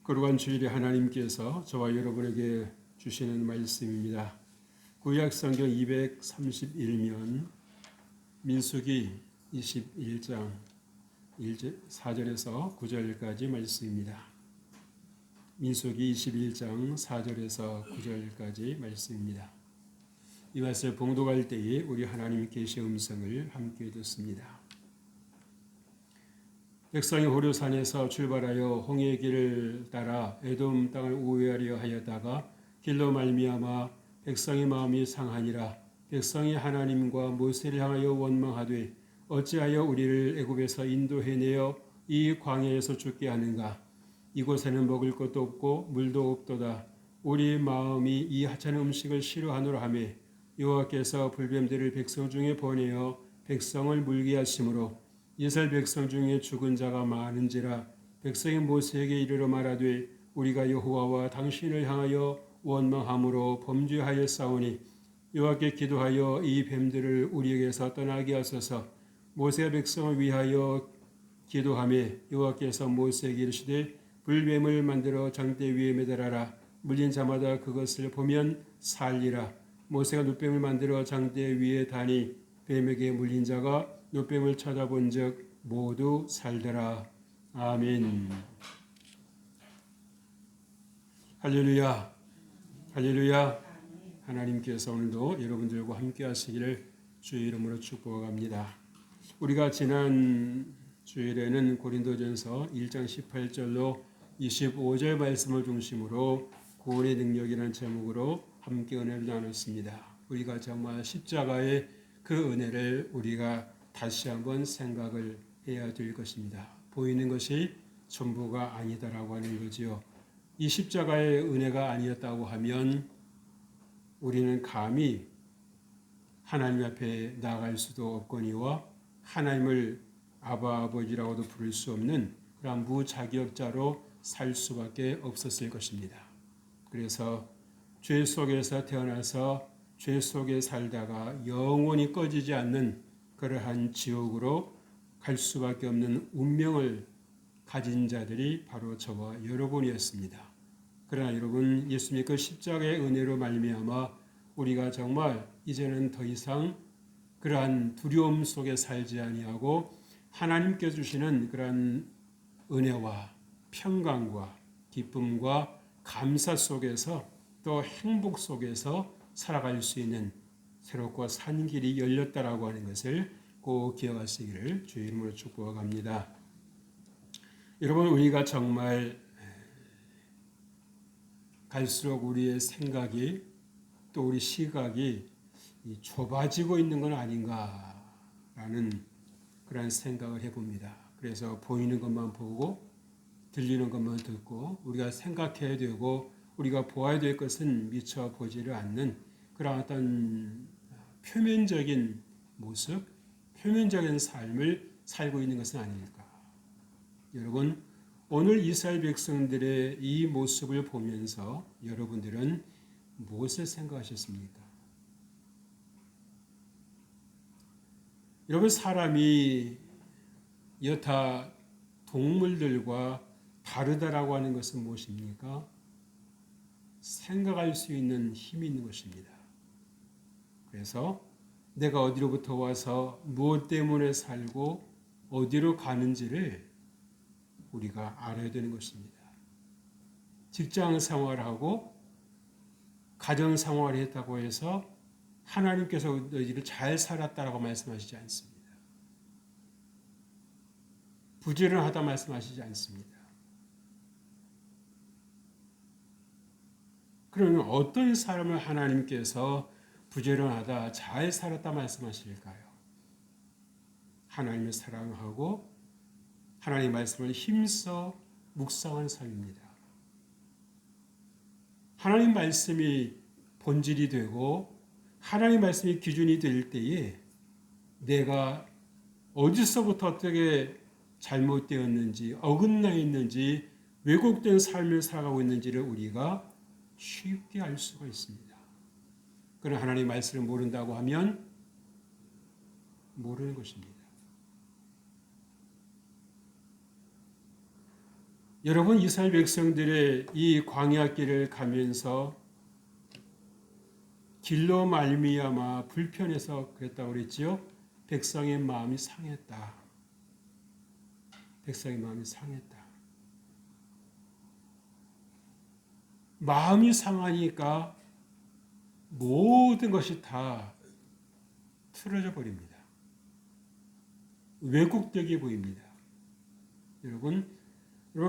거룩한 주일에 하나님께서 저와 여러분에게 주시는 말씀입니다. 구약 성경 231면 민수기 21장 4절에서 9절까지 말씀입니다. 민수기 21장 4절에서 9절까지 말씀입니다. 이 말씀을 봉독할 때에 우리 하나님 계시의 음성을 함께 듣습니다. 백성이 호르산에서 출발하여 홍해의 길을 따라 에돔 땅을 우회하려 하였다가 길로 말미암아 백성의 마음이 상하니라. 백성이 하나님과 모세를 향하여 원망하되 어찌하여 우리를 애굽에서 인도해내어 이 광야에서 죽게 하는가. 이곳에는 먹을 것도 없고 물도 없도다. 우리 마음이 이 하찮은 음식을 싫어하노라 하며 여호와께서 불뱀들을 백성 중에 보내어 백성을 물게 하심으로 이스라엘 백성 중에 죽은 자가 많은지라. 백성이 모세에게 이르러 말하되 우리가 여호와와 당신을 향하여 원망함으로 범죄하였사오니 여호와께 기도하여 이 뱀들을 우리에게서 떠나게 하소서. 모세가 백성을 위하여 기도하며 여호와께서 모세에게 이르시되 불뱀을 만들어 장대 위에 매달아라. 물린 자마다 그것을 보면 살리라. 모세가 눕뱀을 만들어 장대 위에 다니 뱀에게 물린 자가 눕뱀을 쳐다본 적 모두 살더라. 아멘. 할렐루야. 할렐루야. 하나님께서 오늘도 여러분들과 함께 하시기를 주의 이름으로 축복합니다. 우리가 지난 주일에는 고린도전서 1장 18절로 25절 말씀을 중심으로 구원의 능력이라는 제목으로 함께 은혜를 나눴습니다. 우리가 정말 십자가의 그 은혜를 우리가 다시 한번 생각을 해야 될 것입니다. 보이는 것이 전부가 아니다라고 하는 거지요. 이 십자가의 은혜가 아니었다고 하면 우리는 감히 하나님 앞에 나아갈 수도 없거니와 하나님을 아바 아버지라고도 부를 수 없는 그런 무자격자로 살 수밖에 없었을 것입니다. 그래서 죄 속에서 태어나서 죄 속에 살다가 영원히 꺼지지 않는 그러한 지옥으로 갈 수밖에 없는 운명을 가진 자들이 바로 저와 여러분이었습니다. 그러나 여러분, 예수님의 그 십자가의 은혜로 말미암아 우리가 정말 이제는 더 이상 그러한 두려움 속에 살지 아니하고 하나님께서 주시는 그러한 은혜와 평강과 기쁨과 감사 속에서 또 행복 속에서 살아갈 수 있는 새롭고 산 길이 열렸다라고 하는 것을 꼭 기억하시기를 주의 이름으로 축복합니다. 여러분, 우리가 정말 갈수록 우리의 생각이 또 우리 시각이 좁아지고 있는 건 아닌가라는 그런 생각을 해봅니다. 그래서 보이는 것만 보고 들리는 것만 듣고 우리가 생각해야 되고 우리가 보아야 될 것은 미처 보지를 않는 그런 어떤 표면적인 모습, 표면적인 삶을 살고 있는 것은 아닐까. 여러분, 오늘 이스라엘 백성들의 이 모습을 보면서 여러분들은 무엇을 생각하셨습니까? 여러분, 사람이 여타 동물들과 다르다라고 하는 것은 무엇입니까? 생각할 수 있는 힘이 있는 것입니다. 그래서 내가 어디로부터 와서 무엇 때문에 살고 어디로 가는지를 우리가 알아야 되는 것입니다. 직장 생활하고 가정 생활을 했다고 해서 하나님께서 너희를 잘 살았다라고 말씀하시지 않습니다. 부지런하다 말씀하시지 않습니다. 그러면 어떤 사람을 하나님께서 부지런하다, 잘 살았다 말씀하실까요? 하나님을 사랑하고 하나님의 말씀을 힘써 묵상한 삶입니다. 하나님 말씀이 본질이 되고 하나님 말씀이 기준이 될 때에 내가 어디서부터 어떻게 잘못되었는지, 어긋나 있는지, 왜곡된 삶을 살아가고 있는지를 우리가 쉽게 알 수가 있습니다. 그러나 하나님의 말씀을 모른다고 하면 모르는 것입니다. 여러분 이스라엘 백성들의 이 광야 길을 가면서 길로 말미암아 불편해서 그랬다고 그랬지요. 백성의 마음이 상했다. 백성의 마음이 상했다. 마음이 상하니까 모든 것이 다 틀어져 버립니다. 왜곡되게 보입니다. 여러분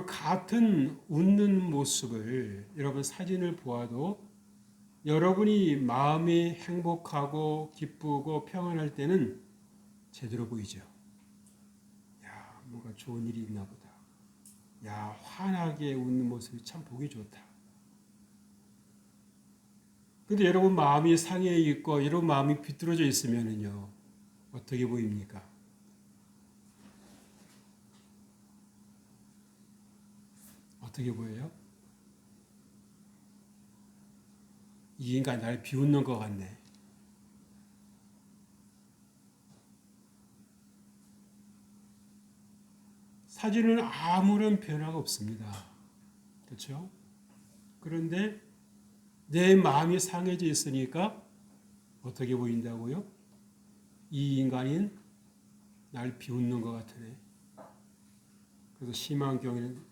같은 웃는 모습을 여러분 사진을 보아도 여러분이 마음이 행복하고 기쁘고 평안할 때는 제대로 보이죠. 야, 뭔가 좋은 일이 있나 보다. 야, 환하게 웃는 모습이 참 보기 좋다. 근데 여러분 마음이 상해 있고 여러분 마음이 비뚤어져 있으면은요. 어떻게 보입니까? 어떻게 보여요? 이 인간 나를 비웃는 것 같네. 사진은 아무런 변화가 없습니다. 그렇죠? 그런데 내 마음이 상해져 있으니까 어떻게 보인다고요? 이 인간인 날 비웃는 것 같으네. 그래서 심한 경우에는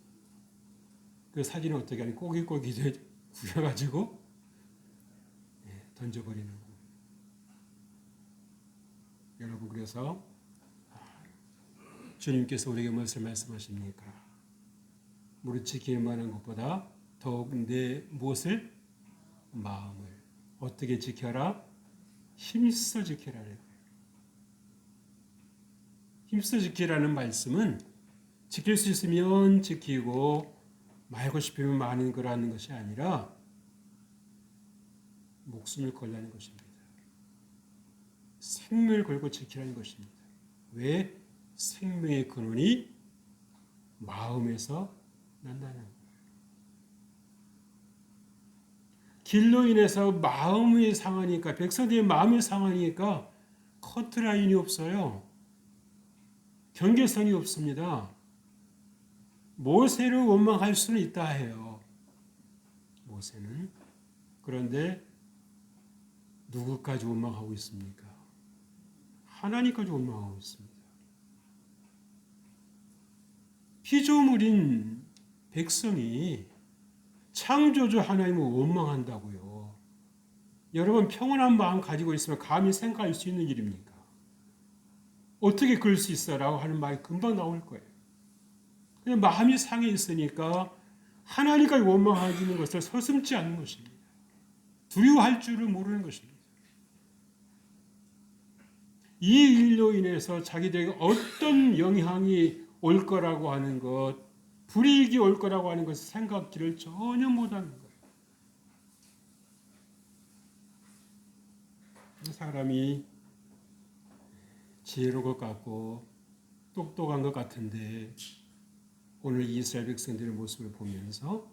그 사진을 어떻게 하니 꼬깃꼬깃 구겨가지고 던져버리는 거예요. 여러분 그래서 주님께서 우리에게 무엇을 말씀하십니까? 무릇 지킬 만한 것보다 더욱 내 무엇을? 마음을 어떻게 지켜라? 힘써 지키라는 거예요. 힘써 지키라는 말씀은 지킬 수 있으면 지키고 말고 싶으면 마는 거라는 것이 아니라 목숨을 걸라는 것입니다. 생명을 걸고 지키라는 것입니다. 왜? 생명의 근원이 마음에서 난다는 거예요. 길로 인해서 마음이 상하니까 백성들의 마음이 상하니까 커트라인이 없어요. 경계선이 없습니다. 모세를 원망할 수는 있다 해요. 모세는. 그런데 누구까지 원망하고 있습니까? 하나님까지 원망하고 있습니다. 피조물인 백성이 창조주 하나님을 원망한다고요. 여러분 평온한 마음 가지고 있으면 감히 생각할 수 있는 일입니까? 어떻게 그럴 수 있어라고 하는 말이 금방 나올 거예요. 그냥 마음이 상해 있으니까 하나님까지 원망하는 것을 서슴지 않는 것입니다. 두려워할 줄을 모르는 것입니다. 이 일로 인해서 자기들에게 어떤 영향이 올 거라고 하는 것, 불이익이 올 거라고 하는 것을 생각지를 전혀 못하는 거예요. 사람이 지혜로운 것 같고 똑똑한 것 같은데 오늘 이스라엘 백성들의 모습을 보면서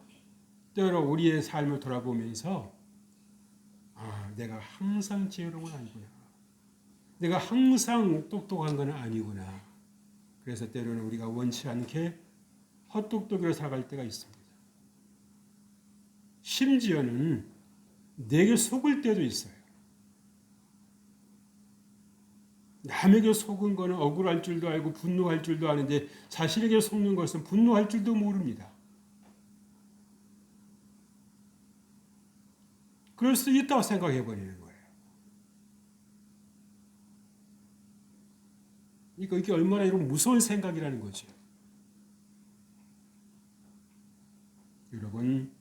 때로 우리의 삶을 돌아보면서 내가 항상 지혜로운 건 아니구나. 내가 항상 똑똑한 건 아니구나. 그래서 때로는 우리가 원치 않게 헛똑똑이로 살아갈 때가 있습니다. 심지어는 내게 속을 때도 있어요. 남에게 속은 거는 억울할 줄도 알고 분노할 줄도 아는데 자신에게 속는 것은 분노할 줄도 모릅니다. 그럴 수 있다고 생각해 버리는 거예요. 그러니까 이게 얼마나 이런 무서운 생각이라는 거죠. 여러분,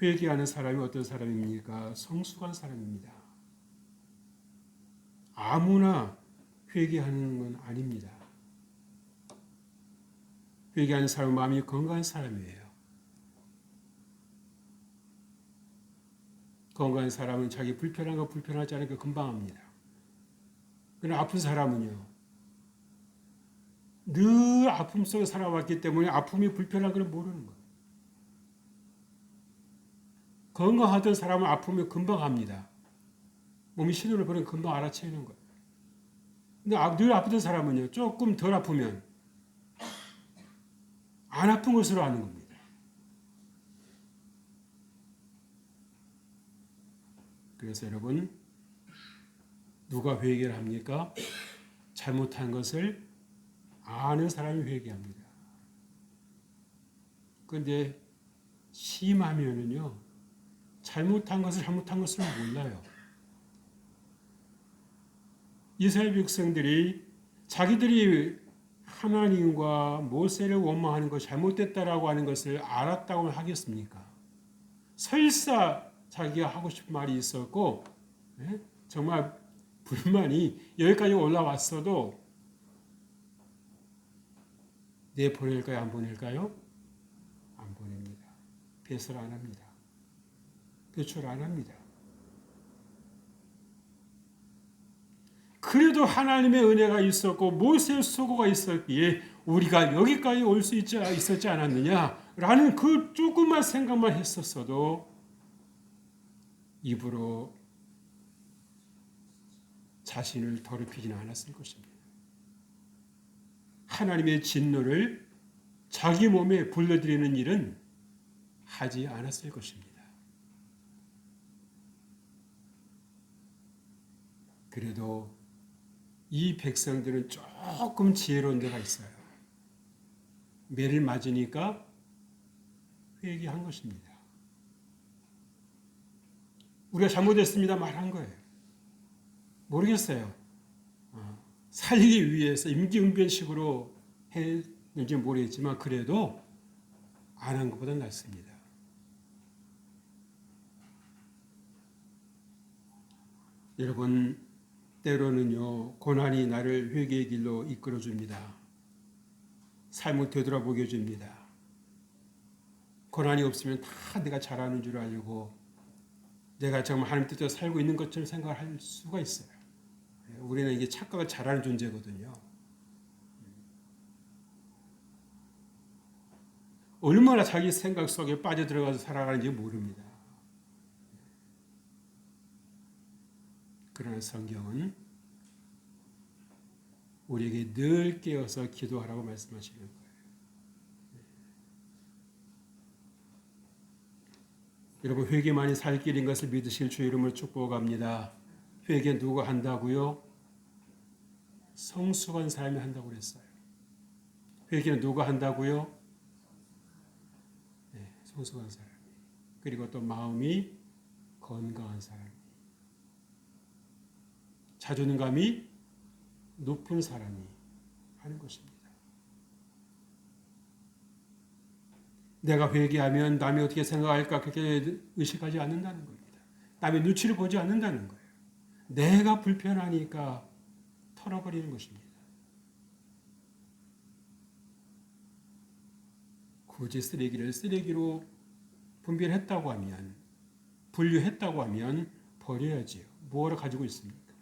회개하는 사람이 어떤 사람입니까? 성숙한 사람입니다. 아무나 회개하는 건 아닙니다. 회개하는 사람은 마음이 건강한 사람이에요. 건강한 사람은 자기 불편한 거 불편하지 않으니까 금방 합니다. 그러나 아픈 사람은요. 늘 아픔 속에 살아왔기 때문에 아픔이 불편한 걸 모르는 거예요. 건강하던 사람은 아프면 금방 합니다. 몸이 신호를 보내면 금방 알아채는 거예요. 근데 늘 아프던 사람은요. 조금 덜 아프면 안 아픈 것으로 아는 겁니다. 그래서 여러분, 누가 회개를 합니까? 잘못한 것을 아는 사람이 회개합니다. 그런데 심하면은요, 잘못한 것을 몰라요. 이스라엘 백성들이 자기들이 하나님과 모세를 원망하는 것 잘못됐다라고 하는 것을 알았다고 하겠습니까? 설사 자기가 하고 싶은 말이 있었고 정말 불만이 여기까지 올라왔어도 내 보낼까요? 안 보낼까요? 안 보냅니다. 배설 안 합니다. 배출 안 합니다. 그래도 하나님의 은혜가 있었고 모세의 수고가 있었기에 우리가 여기까지 올 수 있었지 않았느냐라는 그 조그만 생각만 했었어도 입으로 자신을 더럽히지는 않았을 것입니다. 하나님의 진노를 자기 몸에 불러들이는 일은 하지 않았을 것입니다. 그래도 이 백성들은 조금 지혜로운 데가 있어요. 매를 맞으니까 회개한 것입니다. 우리가 잘못했습니다 말한 거예요. 모르겠어요. 살리기 위해서 임기응변식으로 했는지 모르겠지만 그래도 안 한 것보다 낫습니다. 여러분, 때로는요, 고난이 나를 회개의 길로 이끌어줍니다. 삶을 되돌아보게 해줍니다. 고난이 없으면 다 내가 잘하는 줄 알고 내가 정말 하나님 뜻대로 살고 있는 것처럼 생각할 수가 있어요. 우리는 이게 착각을 잘하는 존재거든요. 얼마나 자기 생각 속에 빠져들어가서 살아가는지 모릅니다. 그러나 성경은 우리에게 늘 깨어서 기도하라고 말씀하시는 거예요. 여러분, 회개만이 살 길인 것을 믿으실 주의 이름으로 축복합니다. 회개 누가 한다고요? 성숙한 사람이 한다고 그랬어요. 회개는 누가 한다고요? 네, 성숙한 사람이. 그리고 또 마음이 건강한 사람이. 자존감이 높은 사람이 하는 것입니다. 내가 회개하면 남이 어떻게 생각할까 그렇게 의식하지 않는다는 겁니다. 남의 눈치를 보지 않는다는 거예요. 내가 불편하니까 털어버리는 것입니다. 굳이 쓰레기를 쓰레기로 분별했다고 하면, 분류했다고 하면 버려야지요. 뭐하러 가지고 있습니까?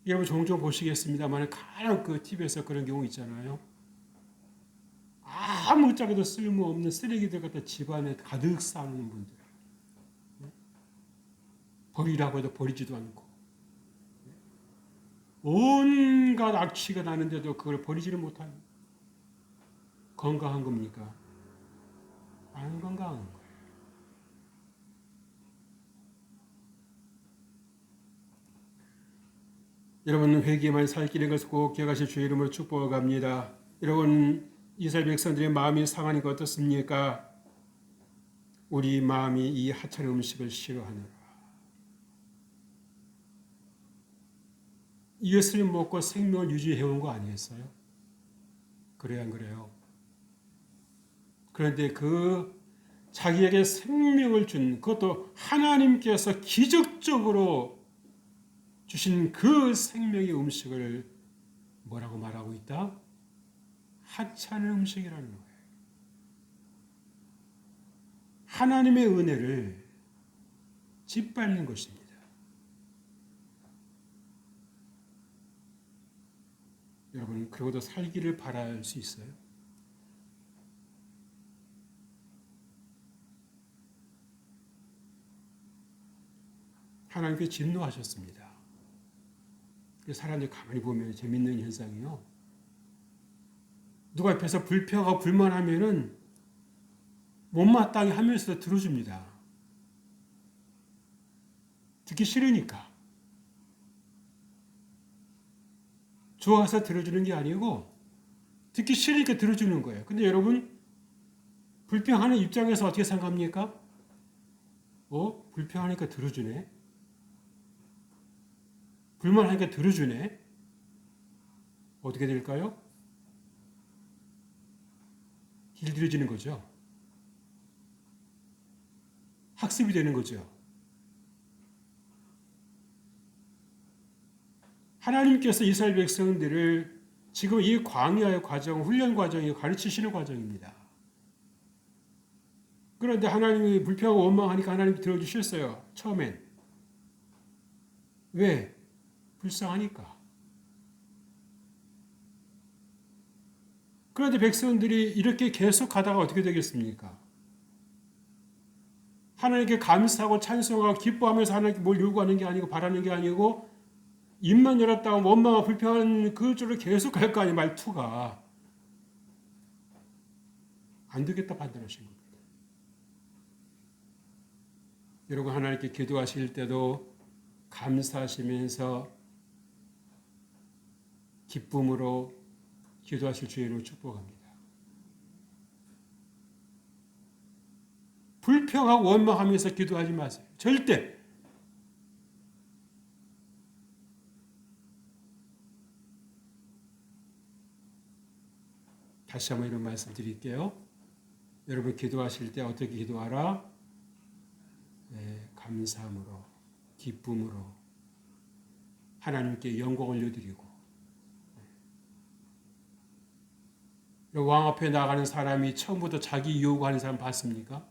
여러분 종종 보시겠습니다만 가끔 그 TV에서 그런 경우 있잖아요. 아무짝에도 쓸모없는 쓰레기들 갖다 집안에 가득 쌓는 분들. 버리라고 해도 버리지도 않고. 온갖 악취가 나는데도 그걸 버리지를 못하는. 건강한 겁니까? 안 건강한 거예요. 여러분 회개만 살 길인 것을 꼭 기억하실 주의 이름으로 축복합니다. 여러분 이스라엘 백성들의 마음이 상하는 것 어떻습니까? 우리 마음이 이 하찮은 음식을 싫어하느라. 이것을 먹고 생명을 유지해온 거 아니었어요? 그래야 안 그래요? 그런데 그 자기에게 생명을 준 그것도 하나님께서 기적적으로 주신 그 생명의 음식을 뭐라고 말하고 있다? 하찮은 음식이라는 거예요. 하나님의 은혜를 짓밟는 것입니다. 여러분, 그러고도 살기를 바랄 수 있어요? 하나님께 진노하셨습니다. 사람들이 가만히 보면 재밌는 현상이요. 누가 옆에서 불평하고 불만하면은 못마땅해 하면서도 들어줍니다. 듣기 싫으니까. 좋아서 들어주는 게 아니고 듣기 싫으니까 들어주는 거예요. 근데 여러분 불평하는 입장에서 어떻게 생각합니까? 불평하니까 들어주네. 불만하니까 들어주네. 어떻게 될까요? 길들여지는 거죠. 학습이 되는 거죠. 하나님께서 이스라엘 백성들을 지금 이 광야의 과정, 훈련 과정이 가르치시는 과정입니다. 그런데 하나님이 불평하고 원망하니까 하나님이 들어주셨어요. 처음엔. 왜? 불쌍하니까. 그런데 백성들이 이렇게 계속 가다가 어떻게 되겠습니까? 하나님께 감사하고 찬송하고 기뻐하면서 하나님께 뭘 요구하는 게 아니고 바라는 게 아니고 입만 열었다가 원망하고 불평하는 그쪽으로 계속 갈 거 아니에요. 말투가. 안 되겠다 판단하신 겁니다. 여러분 하나님께 기도하실 때도 감사하시면서 기쁨으로 기도하실 주의로 축복합니다. 불평하고 원망하면서 기도하지 마세요. 절대. 다시 한번 이런 말씀 드릴게요. 여러분 기도하실 때 어떻게 기도하라? 네, 감사함으로, 기쁨으로 하나님께 영광 올려드리고 왕 앞에 나가는 사람이 처음부터 자기 요구하는 사람 봤습니까?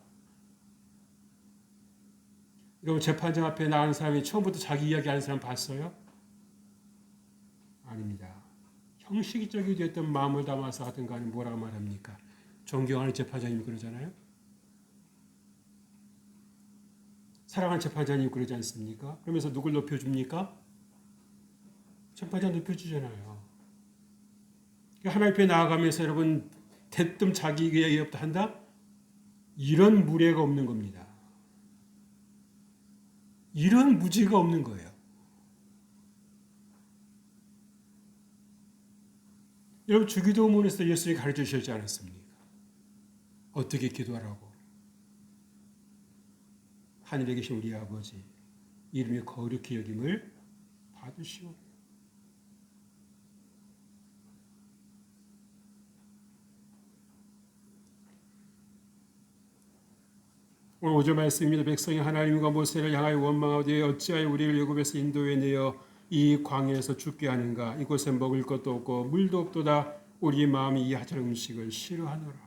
여러분 재판장 앞에 나가는 사람이 처음부터 자기 이야기하는 사람 봤어요? 아닙니다. 형식적이 됐던 마음을 담아서 하든 간에 뭐라고 말합니까? 존경하는 재판장님이 그러잖아요. 사랑하는 재판장님이 그러지 않습니까? 그러면서 누굴 높여줍니까? 재판장 높여주잖아요. 하나님 앞에 나아가면서 여러분 대뜸 자기 이야기부터 한다? 이런 무례가 없는 겁니다. 이런 무지가 없는 거예요. 여러분 주기도문에서 예수님이 가르쳐 주셨지 않았습니까? 어떻게 기도하라고. 하늘에 계신 우리 아버지 이름이 거룩히 여김을 받으시오. 오늘 5절 말씀입니다. 백성이 하나님과 모세를 향하여 원망하되 어찌하여 우리를 애굽에서 인도해 내어 이 광야에서 죽게 하는가. 이곳에 먹을 것도 없고 물도 없도다. 우리 마음이 이 하찮은 음식을 싫어하노라.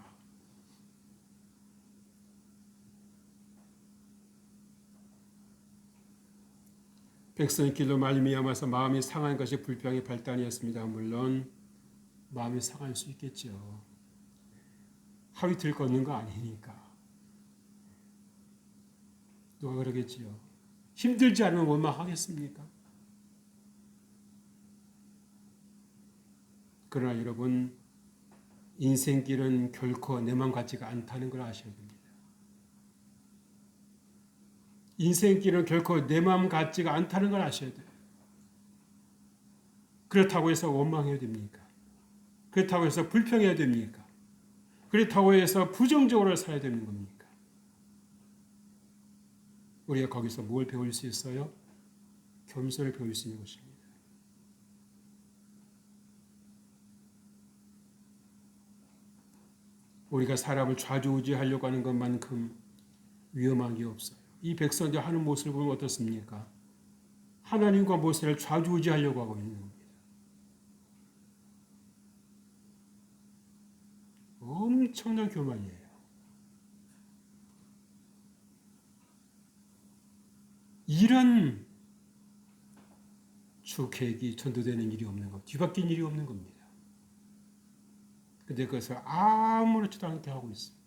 백성의 길로 말미암아서 마음이 상한 것이 불평의 발단이었습니다. 물론 마음이 상할 수 있겠죠. 하루 이틀 걷는 거 아니니까. 누가 그러겠지요. 힘들지 않으면 원망하겠습니까? 그러나 여러분 인생길은 결코 내 맘 같지가 않다는 걸 아셔야 됩니다. 인생길은 결코 내 맘 같지가 않다는 걸 아셔야 돼요. 그렇다고 해서 원망해야 됩니까? 그렇다고 해서 불평해야 됩니까? 그렇다고 해서 부정적으로 살아야 되는 겁니까? 우리가 거기서 뭘 배울 수 있어요? 겸손을 배울 수 있는 것입니다. 우리가 사람을 좌지우지하려고 하는 것만큼 위험한 게 없어요. 이 백성들 하는 모습을 보면 어떻습니까? 하나님과 모세를 좌지우지하려고 하고 있는 겁니다. 엄청난 교만이에요. 이런 주 계획이 전도되는 일이 없는 것, 뒤바뀐 일이 없는 겁니다. 근데 그것을 아무렇지도 않게 하고 있어요.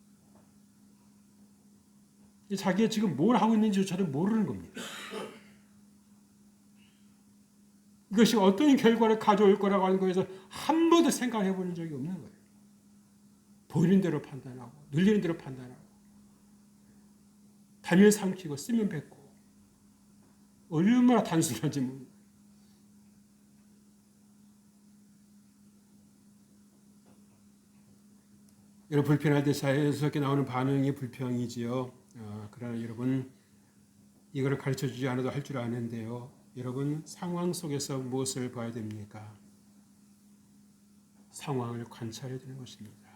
자기가 지금 뭘 하고 있는지조차도 모르는 겁니다. 이것이 어떤 결과를 가져올 거라고 하는 거에서 한 번도 생각해 보는 적이 없는 거예요. 보이는 대로 판단하고 눌리는 대로 판단하고 달면 삼키고 쓰면 뱉고 얼마나 단순한지 모릅니다. 여러분, 불편할 때 자연스럽게 나오는 반응이 불평이지요. 그러나 여러분, 이거를 가르쳐주지 않아도 할 줄 아는데요. 여러분, 상황 속에서 무엇을 봐야 됩니까? 상황을 관찰해야 되는 것입니다.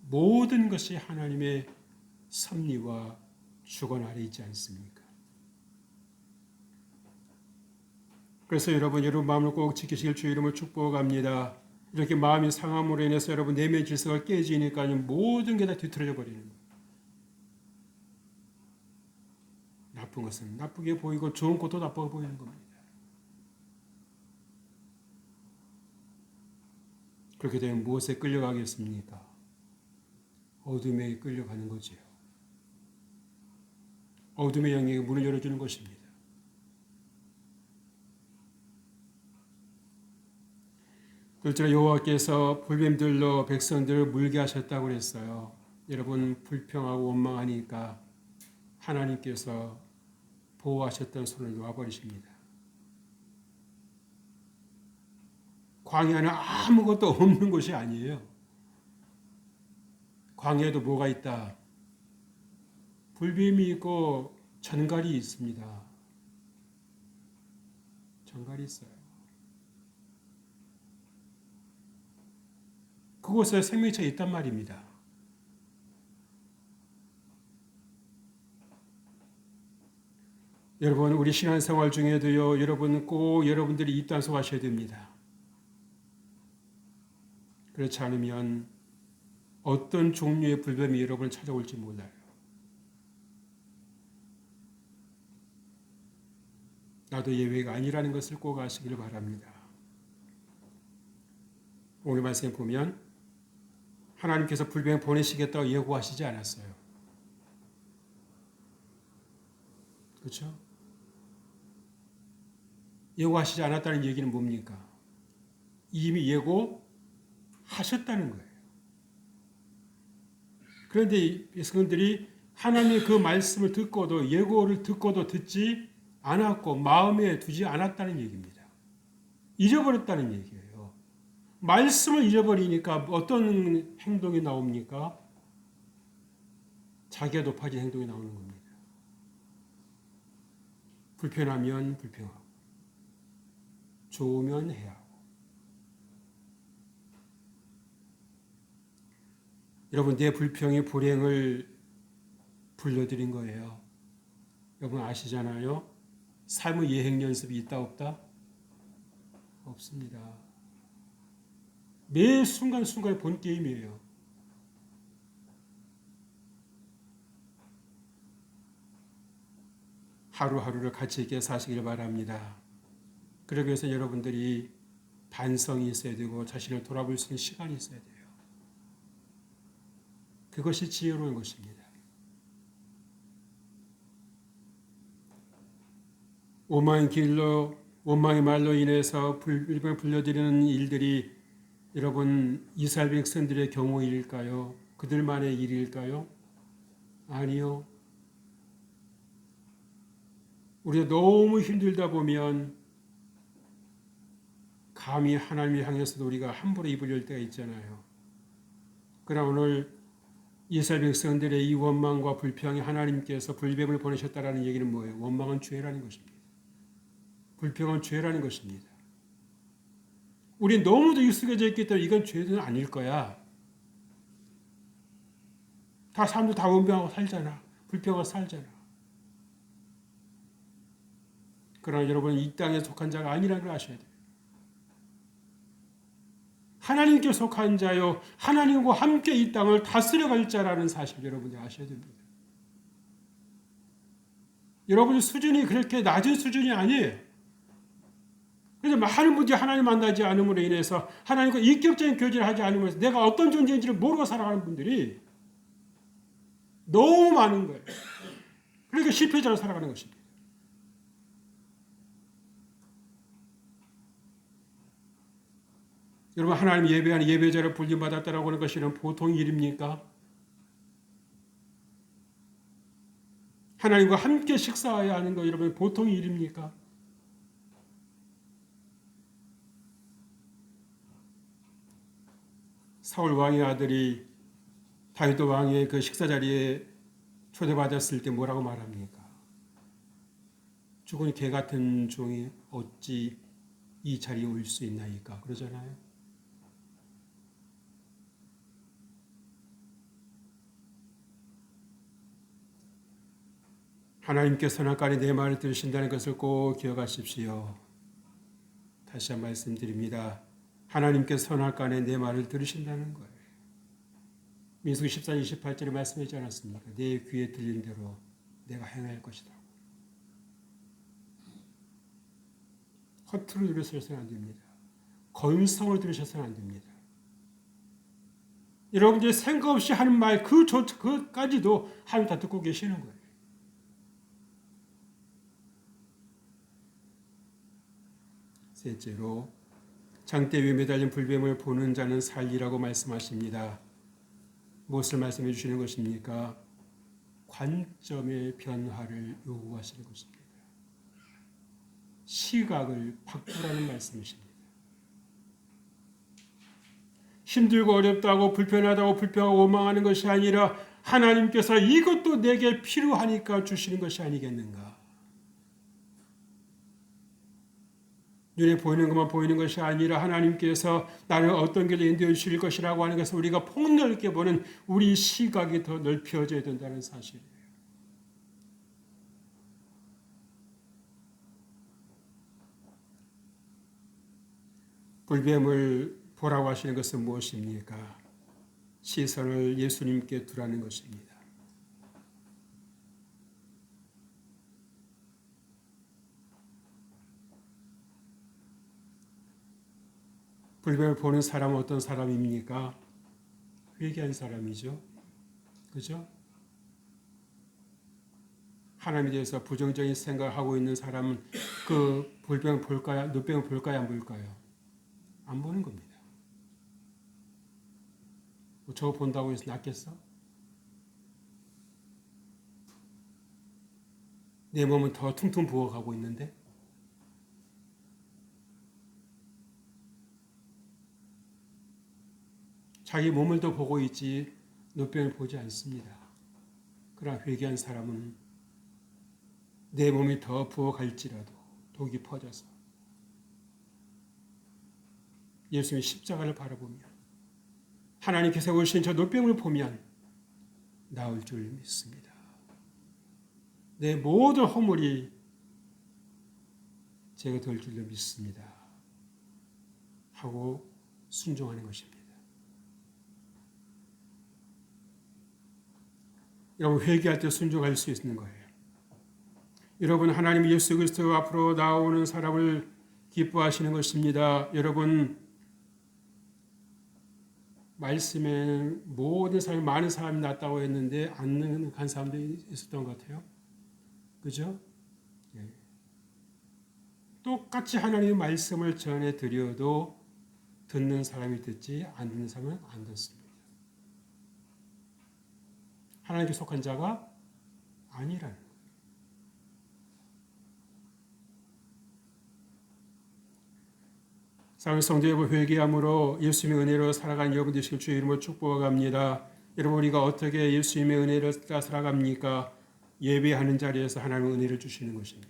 모든 것이 하나님의 섭리와 주권 아래 있지 않습니까? 그래서 여러분 마음을 꼭 지키시길 주의 이름으로 축복합니다. 이렇게 마음이 상함으로 인해서 여러분 내면 질서가 깨지니까 모든 게 다 뒤틀어져 버리는 거예요. 나쁜 것은 나쁘게 보이고 좋은 것도 나쁘게 보이는 겁니다. 그렇게 되면 무엇에 끌려가겠습니까? 어둠에 끌려가는 거지요. 어둠의 영역에 문을 열어주는 것입니다. 둘째로 여호와께서 불뱀들로 백성들을 물게 하셨다고 그랬어요. 여러분 불평하고 원망하니까 하나님께서 보호하셨던 손을 놓아버리십니다. 광야는 아무것도 없는 곳이 아니에요. 광야에도 뭐가 있다? 불뱀이 있고 전갈이 있습니다. 전갈이 있어요. 그곳에 생명체가 있단 말입니다. 여러분 우리 신앙생활 중에도요. 여러분 꼭 여러분들이 입단속하셔야 됩니다. 그렇지 않으면 어떤 종류의 불뱀이 여러분을 찾아올지 몰라요. 나도 예외가 아니라는 것을 꼭 아시길 바랍니다. 오늘 말씀에 보면 하나님께서 불뱀 보내시겠다고 예고하시지 않았어요. 그렇죠? 예고하시지 않았다는 얘기는 뭡니까? 이미 예고하셨다는 거예요. 그런데 백성들이 하나님의 그 말씀을 듣고도 예고를 듣고도 듣지 않았고 마음에 두지 않았다는 얘기입니다. 잊어버렸다는 얘기예요. 말씀을 잃어버리니까 어떤 행동이 나옵니까? 자기가 높아진 행동이 나오는 겁니다. 불편하면 불평하고 좋으면 해야 하고. 여러분 내 불평이 불행을 불러들인 거예요. 여러분 아시잖아요. 삶의 예행 연습이 있다 없다? 없습니다. 매 순간순간에 본 게임이에요. 하루하루를 가치 있게 사시길 바랍니다. 그러기 위해서 여러분들이 반성이 있어야 되고 자신을 돌아볼 수 있는 시간이 있어야 돼요. 그것이 지혜로운 것입니다. 원망의 말로 인해서 불뱀을 불려드리는 일들이 여러분 이스라엘 백성들의 경우일까요? 그들만의 일일까요? 아니요. 우리가 너무 힘들다 보면 감히 하나님을 향해서도 우리가 함부로 입을 열 때가 있잖아요. 그러나 오늘 이스라엘 백성들의 이 원망과 불평이 하나님께서 불뱀을 보내셨다라는 얘기는 뭐예요? 원망은 죄라는 것입니다. 불평은 죄라는 것입니다. 우리 너무도 익숙해져 있기 때문에 이건 죄는 아닐 거야. 다 사람들 다 원망하고 살잖아. 불평하고 살잖아. 그러나 여러분 이 땅에 속한 자가 아니라는 걸 아셔야 돼요. 하나님께 속한 자요. 하나님과 함께 이 땅을 다스려갈 자라는 사실 여러분이 아셔야 됩니다. 여러분의 수준이 그렇게 낮은 수준이 아니에요. 그래서 많은 분들이 하나님 만나지 않음으로 인해서 하나님과 인격적인 교제를 하지 않으면서 내가 어떤 존재인지를 모르고 살아가는 분들이 너무 많은 거예요. 그러니까 실패자로 살아가는 것입니다. 여러분 하나님 예배하는 예배자를 불림받았다라고 하는 것이 보통 일입니까? 하나님과 함께 식사해야 하는 거 여러분 보통 일입니까? 사울 왕의 아들이 다윗 왕의 그 식사 자리에 초대받았을 때 뭐라고 말합니까? 죽은 개 같은 종이 어찌 이 자리에 올 수 있나이까 그러잖아요. 하나님께 선악간에 내 말을 들으신다는 것을 꼭 기억하십시오. 다시 한 번 말씀드립니다. 하나님께 선악간에 내 말을 들으신다는 거예요. 민수기 14장 28절에 말씀하지 않았습니까? 내 귀에 들린 대로 내가 행할 것이다. 허투루 들으셔서는 안 됩니다. 건성을 들으셔서는 안 됩니다. 여러분들이 생각 없이 하는 말 그까지도 하나님 다 듣고 계시는 거예요. 셋째로 장대 위에 매달린 불뱀을 보는 자는 살리라고 말씀하십니다. 무엇을 말씀해 주시는 것입니까? 관점의 변화를 요구하시는 것입니다. 시각을 바꾸라는 말씀이십니다. 힘들고 어렵다고 불편하다고 불평하고 원망하는 것이 아니라 하나님께서 이것도 내게 필요하니까 주시는 것이 아니겠는가? 눈에 보이는 것만 보이는 것이 아니라 하나님께서 나를 어떤 길로 인도해 주실 것이라고 하는 것을 우리가 폭넓게 보는 우리 시각이 더 넓혀져야 된다는 사실이에요. 불뱀을 보라고 하시는 것은 무엇입니까? 시선을 예수님께 두라는 것입니다. 불뱀을 보는 사람은 어떤 사람입니까? 회개한 사람이죠. 그죠? 하나님에 대해서 부정적인 생각을 하고 있는 사람은 그 불뱀을 볼까요? 눈뱀을 볼까요? 안 볼까요? 안 보는 겁니다. 뭐 저거 본다고 해서 낫겠어? 내 몸은 더 퉁퉁 부어가고 있는데 자기 몸을 더 보고 있지 눈병을 보지 않습니다. 그러나 회개한 사람은 내 몸이 더 부어갈지라도 독이 퍼져서 예수님의 십자가를 바라보며 하나님께서 오신 저 눈병을 보면 나을 줄 믿습니다. 내 모든 허물이 제가 될 줄로 믿습니다. 하고 순종하는 것입니다. 여러분 회개할 때 순종할 수 있는 거예요. 여러분 하나님 예수 그리스도 앞으로 나오는 사람을 기뻐하시는 것입니다. 여러분 말씀에 모든 사람이 많은 사람이 났다고 했는데 안 간 사람도 있었던 것 같아요. 그죠? 예. 똑같이 하나님의 말씀을 전해드려도 듣는 사람이 듣지 안 듣는 사람은 안 듣습니다. 하나님께 속한 자가 아니라는 거예요. 사랑하는 성도 여러분, 회개함으로 예수님의 은혜로 살아가는 여러분 되시길 주의 이름으로 축복합니다. 여러분 우리가 어떻게 예수님의 은혜를 따라 살아갑니까? 예배하는 자리에서 하나님의 은혜를 주시는 것입니다.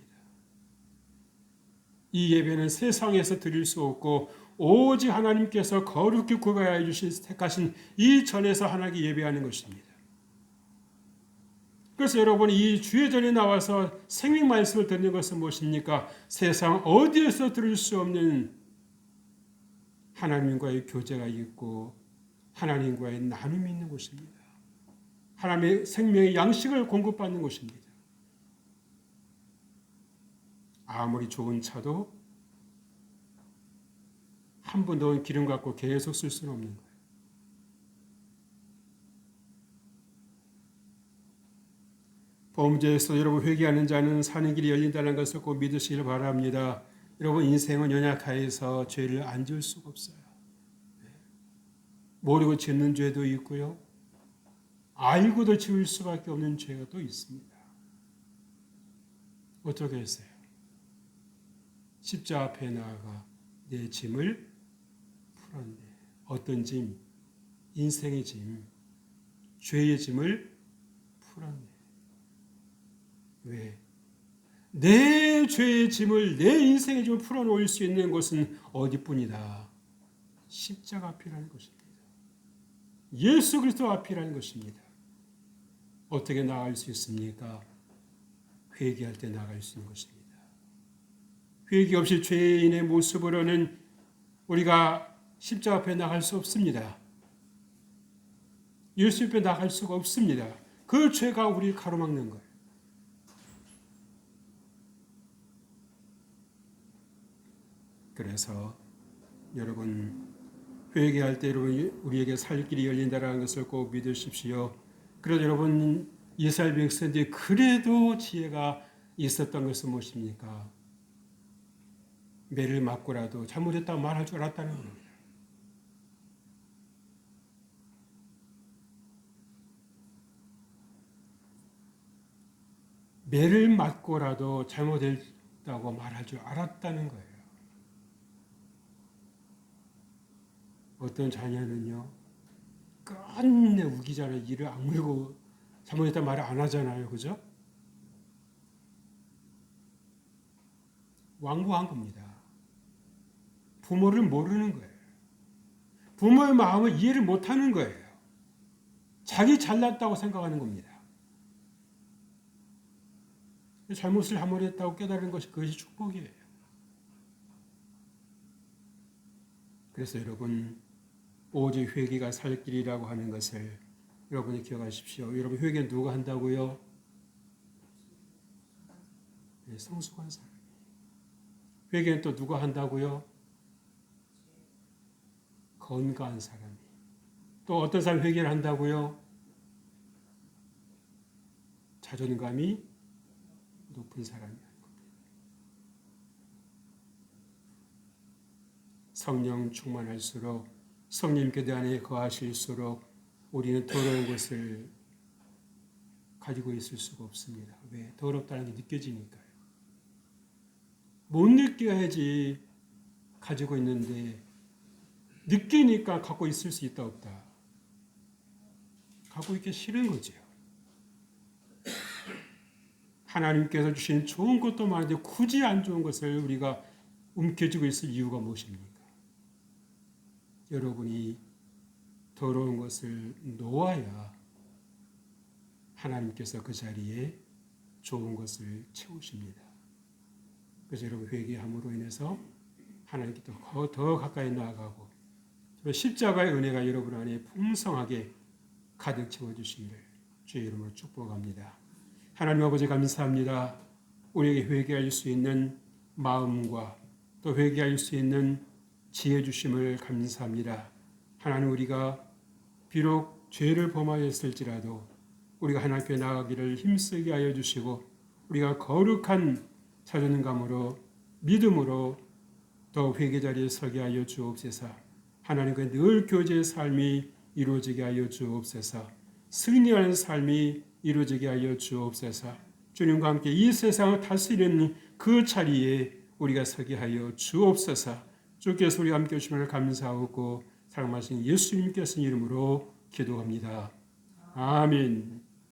이 예배는 세상에서 드릴 수 없고 오직 하나님께서 거룩히 구별하여 주신 택하신 이 전에서 하나님께 예배하는 것입니다. 그래서 여러분 이 주의 전에 나와서 생명 말씀을 듣는 것은 무엇입니까? 세상 어디에서 들을 수 없는 하나님과의 교제가 있고 하나님과의 나눔이 있는 곳입니다. 하나님의 생명의 양식을 공급받는 곳입니다. 아무리 좋은 차도 한 번 넣은 기름 갖고 계속 쓸 수는 없는 거예요. 범죄에서 여러분 회개하는 자는 사는 길이 열린다는 것을 꼭 믿으시길 바랍니다. 여러분 인생은 연약하여서 죄를 안 지을 수가 없어요. 모르고 짓는 죄도 있고요. 알고도 지을 수밖에 없는 죄가 또 있습니다. 어떻게 했어요? 십자가 앞에 나아가 내 짐을 풀었네. 어떤 짐? 인생의 짐, 죄의 짐을 풀었네. 왜? 내 죄의 짐을, 내 인생의 짐을 풀어놓을 수 있는 곳은 어디뿐이다? 십자가 앞이라는 것입니다. 예수 그리스도 앞이라는 것입니다. 어떻게 나아갈 수 있습니까? 회개할 때 나아갈 수 있는 것입니다. 회개 없이 죄인의 모습으로는 우리가 십자가 앞에 나갈 수 없습니다. 예수 앞에 나갈 수가 없습니다. 그 죄가 우리를 가로막는 거예요. 그래서 여러분 회개할 때 여러분 우리에게 살 길이 열린다는 것을 꼭 믿으십시오. 그래도 여러분 이스라엘 백성들이 그래도 지혜가 있었던 것은 무엇입니까? 매를 맞고라도 잘못했다고 말할 줄 알았다는 겁니다. 매를 맞고라도 잘못했다고 말할 줄 알았다는 거예요. 어떤 자녀는요, 끝내 우기잖아요. 이를 악물고 잘못했다 말을 안 하잖아요. 그죠? 완고한 겁니다. 부모를 모르는 거예요. 부모의 마음을 이해를 못하는 거예요. 자기 잘났다고 생각하는 겁니다. 잘못을 한 번 했다고 깨달은 것이 그것이 축복이에요. 그래서 여러분 오직 회개가 살 길이라고 하는 것을 여러분이 기억하십시오. 여러분 회개 누가 한다고요? 네, 성숙한 사람이. 회개는 또 누가 한다고요? 건강한 사람이. 또 어떤 사람이 회개를 한다고요? 자존감이 높은 사람이 하는 겁니다. 성령 충만할수록 성령 교대 안에 거하실수록 우리는 더러운 것을 가지고 있을 수가 없습니다. 왜? 더럽다는 게 느껴지니까요. 못 느껴야지 가지고 있는데 느끼니까 갖고 있을 수 있다 없다. 갖고 있기 싫은 거죠. 하나님께서 주신 좋은 것도 많은데 굳이 안 좋은 것을 우리가 움켜쥐고 있을 이유가 무엇입니까? 여러분이 더러운 것을 놓아야 하나님께서 그 자리에 좋은 것을 채우십니다. 그래서 여러분 회개함으로 인해서 하나님께 더 가까이 나아가고 십자가의 은혜가 여러분 안에 풍성하게 가득 채워주시기를 주의 이름으로 축복합니다. 하나님 아버지 감사합니다. 우리에게 회개할 수 있는 마음과 또 회개할 수 있는 지혜 주심을 감사합니다. 하나님 우리가 비록 죄를 범하였을지라도 우리가 하나님께 나아가기를 힘쓰게 하여 주시고 우리가 거룩한 자존감으로 믿음으로 더 회개 자리에 서게 하여 주옵소서. 하나님과 늘 교제의 삶이 이루어지게 하여 주옵소서. 승리하는 삶이 이루어지게 하여 주옵소서. 주님과 함께 이 세상을 다스리는 그 자리에 우리가 서게 하여 주옵소서. 주께서 우리와 함께 해주심을 감사하고 사랑하신 예수님께서 이름으로 기도합니다. 아멘.